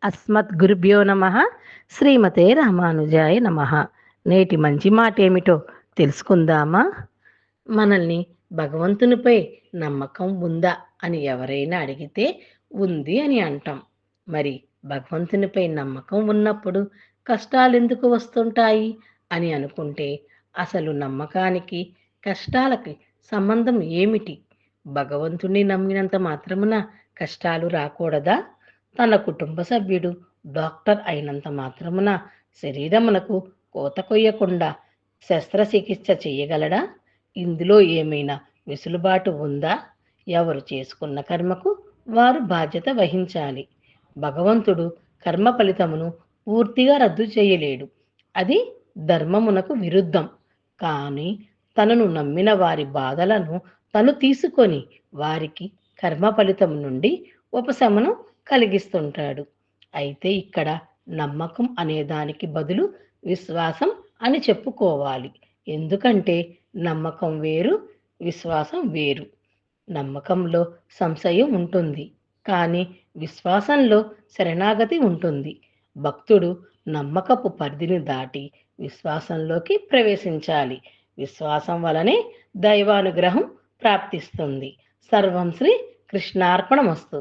అస్మత్ గురుభ్యో నమ. శ్రీమతే రామానుజాయ నమ. నేటి మంచి మాట ఏమిటో తెలుసుకుందామా? మనల్ని భగవంతునిపై నమ్మకం ఉందా అని ఎవరైనా అడిగితే ఉంది అని అంటాం. మరి భగవంతునిపై నమ్మకం ఉన్నప్పుడు కష్టాలు ఎందుకు వస్తుంటాయి అని అనుకుంటే అసలు నమ్మకానికి కష్టాలకి సంబంధం ఏమిటి? భగవంతుణ్ణి నమ్మినంత మాత్రమున కష్టాలు రాకూడదా? తన కుటుంబ సభ్యుడు డాక్టర్ అయినంత మాత్రమున శరీరమునకు కోత కొయ్యకుండా శస్త్రచికిత్స చేయగలడా? ఇందులో ఏమైనా వెసులుబాటు ఉందా? ఎవరు చేసుకున్న కర్మకు వారు బాధ్యత వహించాలి. భగవంతుడు కర్మ ఫలితమును పూర్తిగా రద్దు చేయలేడు. అది ధర్మమునకు విరుద్ధం. కానీ తనను నమ్మిన వారి బాధలను తను తీసుకొని వారికి కర్మ ఫలితం నుండి ఉపశమనం కలిగిస్తుంటాడు. అయితే ఇక్కడ నమ్మకం అనే దానికి బదులు విశ్వాసం అని చెప్పుకోవాలి. ఎందుకంటే నమ్మకం వేరు, విశ్వాసం వేరు. నమ్మకంలో సంశయం ఉంటుంది, కానీ విశ్వాసంలో శరణాగతి ఉంటుంది. భక్తుడు నమ్మకపు పరిధిని దాటి విశ్వాసంలోకి ప్రవేశించాలి. విశ్వాసం వలనే దైవానుగ్రహం ప్రాప్తిస్తుంది. సర్వం శ్రీ కృష్ణార్పణమస్తు.